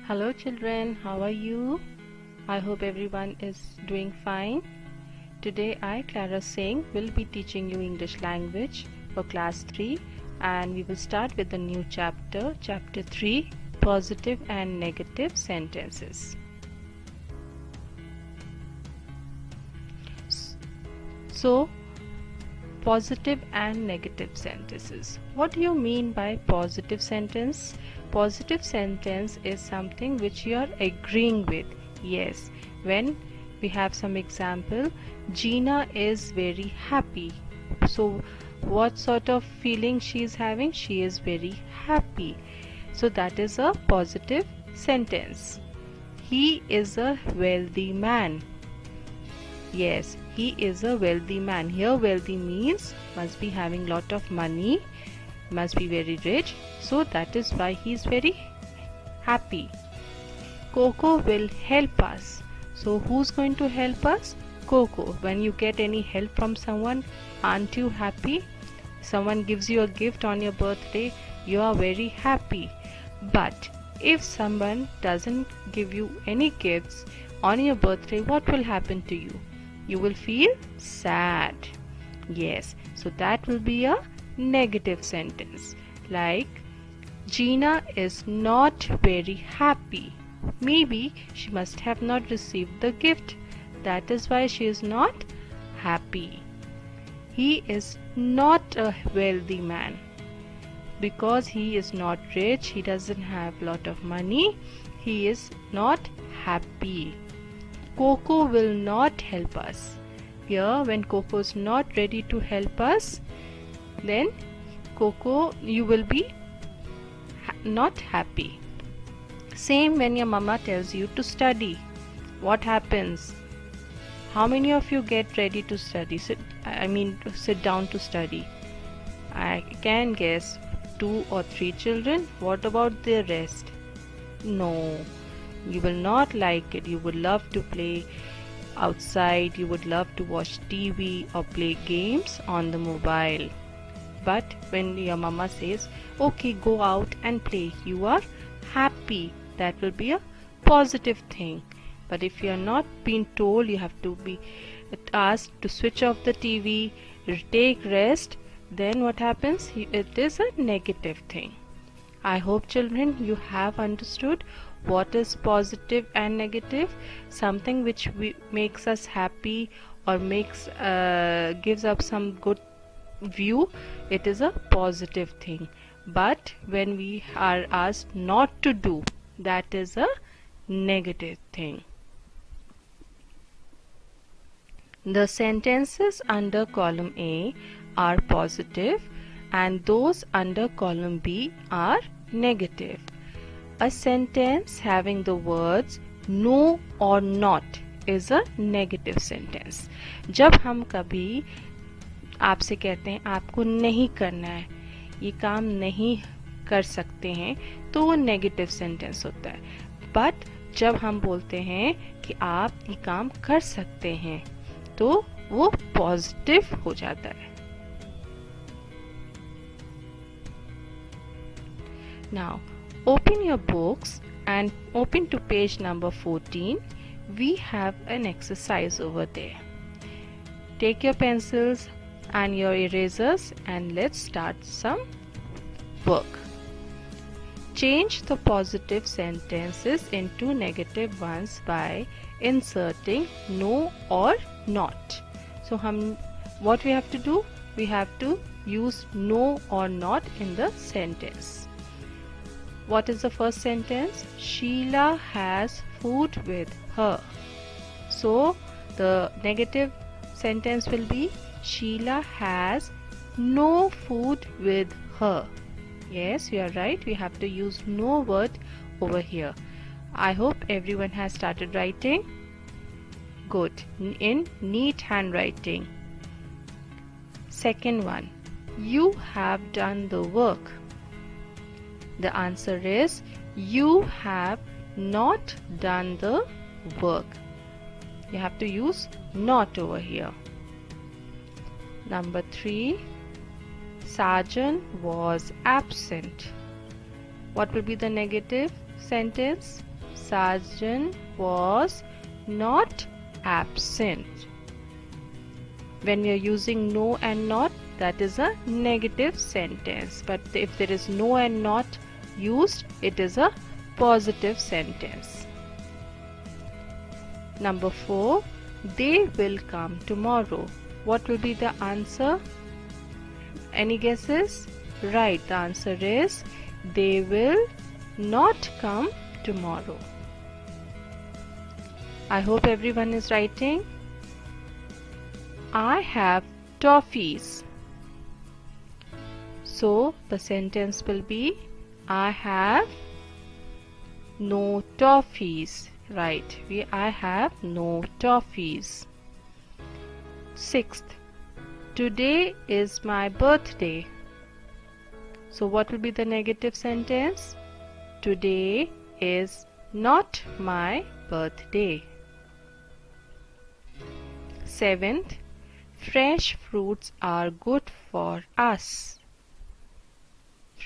Hello children, how are you? I hope everyone is doing fine. Today I, Clara Singh, will be teaching you English language for class 3 and we will start with the new chapter, chapter 3, positive and negative sentences. So, positive and negative sentences. What do you mean by positive sentence? Positive sentence is something which you are agreeing with. Yes, when we have some example, Gina is very happy. So what sort of feeling she is having? She is very happy. So that is a positive sentence. He is a wealthy man. Yes, he is a wealthy man. Here wealthy means must be having lot of money, must be very rich. So that is why he is very happy. Coco will help us. So who's going to help us? Coco. When you get any help from someone, aren't you happy? Someone gives you a gift on your birthday, you are very happy. But if someone doesn't give you any gifts on your birthday, what will happen to you? You will feel sad. Yes, so that will be a negative sentence. Like, Gina is not very happy. Maybe she must have not received the gift. That is why she is not happy. He is not a wealthy man. Because he is not rich, he doesn't have lot of money, he is not happy. Coco will not help us. Here, when Coco is not ready to help us, then Coco, you will be not happy. Same when your mama tells you to study. What happens? How many of you get ready to study? Sit down to study. I can guess 2 or 3 children. What about the rest? No. You will not like it. You would love to play outside. You would love to watch TV or play games on the mobile. But when your mama says, okay, go out and play, you are happy. That will be a positive thing. But if you are not being told, you have to be asked to switch off the TV, take rest, then what happens? It is a negative thing. I hope children you have understood what is positive and negative. Something which makes us happy or gives up some good view, it is a positive thing. But when we are asked not to do, that is a negative thing. The sentences under column A are positive and those under column B are negative. A sentence having the words no or not is a negative sentence. जब हम कभी आपसे कहते हैं आपको नहीं करना है, ये काम नहीं कर सकते हैं, तो वो नेगेटिव सेंटेंस होता है. बट जब हम बोलते हैं कि आप ये काम कर सकते हैं, तो वो पॉजिटिव हो जाता है. Now, open your books and open to page number 14. We have an exercise over there. Take your pencils and your erasers and let's start some work. Change the positive sentences into negative ones by inserting no or not. So what we have to do? We have to use no or not in the sentence. What is the first sentence? Sheila has food with her. So the negative sentence will be Sheila has no food with her. Yes, you are right. We have to use no word over here. I hope everyone has started writing. Good. In neat handwriting. Second one. You have done the work. The answer is you have not done the work. You have to use not over here. Number 3. Sergeant was absent. What will be the negative sentence? Sarjan was not absent. When we are using no and not, that is a negative sentence. But if there is no and not used, it is a positive sentence. Number 4. They will come tomorrow. What will be the answer? Any guesses? Right, the answer is they will not come tomorrow. I hope everyone is writing. I have toffees. So the sentence will be I have no toffees. Right, I have no toffees. 6th. Today is my birthday. So what will be the negative sentence? Today is not my birthday. 7th. Fresh fruits are good for us.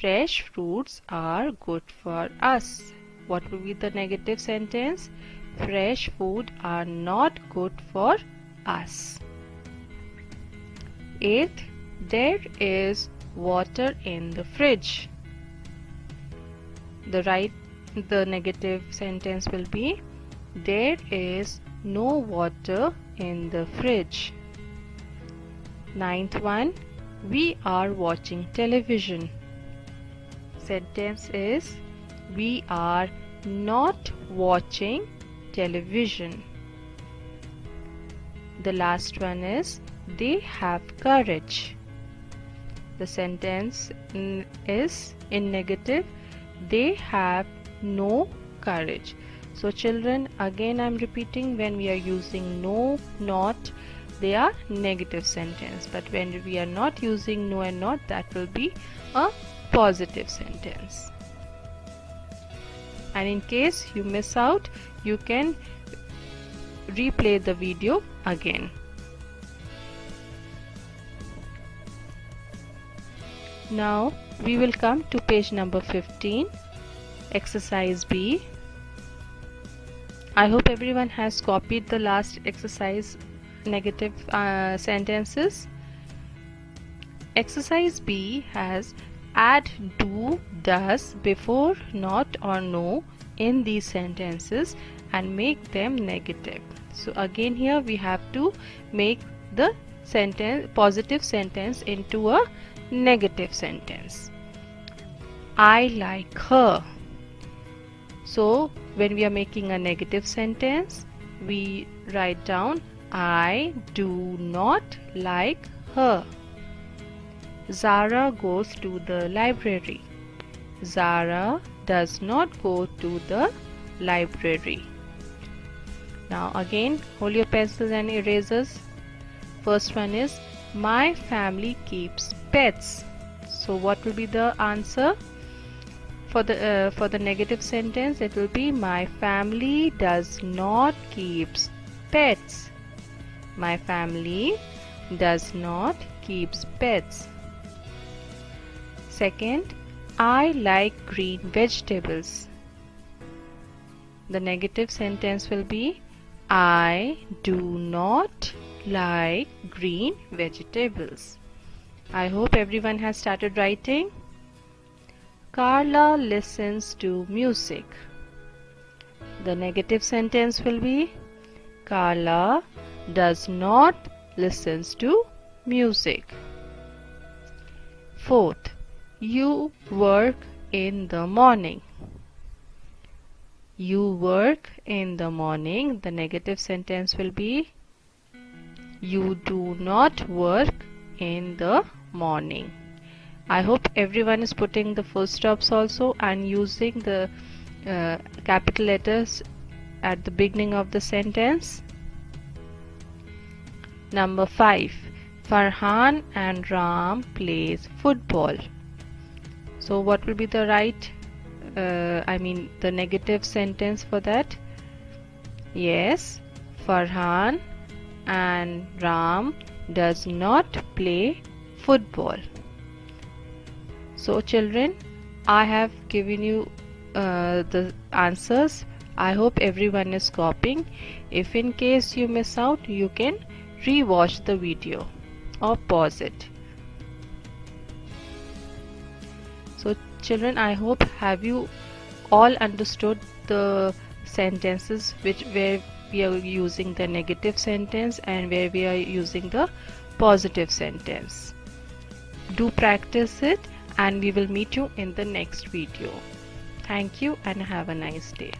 Fresh fruits are good for us. What will be the negative sentence? Fresh food are not good for us. 8th. There is water in the fridge. The negative sentence will be there is no water in the fridge. 9th one. We are watching television. Sentence is we are not watching television. The last one is they have courage. The sentence is in negative. They have no courage. So children, again I am repeating, when we are using no, not, they are negative sentence. But when we are not using no and not, that will be a positive sentence. And in case you miss out, you can replay the video again. Now we will come to page number 15, exercise B. I hope everyone has copied the last exercise negative sentences. Exercise B has add do, does before not or no in these sentences and make them negative. So again here we have to make the positive sentence into a negative sentence. I like her. So when we are making a negative sentence, we write down I do not like her. Zara goes to the library. Zara does not go to the library. Now again, hold your pencils and erasers. First one is my family keeps pets. So what will be the answer for the negative sentence? It will be my family does not keeps pets. My family does not keeps pets. Second, I like green vegetables. The negative sentence will be I do not like green vegetables. I hope everyone has started writing. Carla listens to music. The negative sentence will be Carla does not listens to music. Fourth, you work in the morning. You work in the morning. The negative sentence will be you do not work in the morning. I hope everyone is putting the full stops also and using the capital letters at the beginning of the sentence. Number 5. Farhan and Ram plays football. So what will be the the negative sentence for that? Yes, Farhan and Ram does not play football. So children, I have given you the answers I hope everyone is copying. If in case you miss out, you can re-watch the video or pause it. So children, I hope have you all understood the sentences where we are using the negative sentence and where we are using the positive sentence. Do practice it, and we will meet you in the next video. Thank you and have a nice day.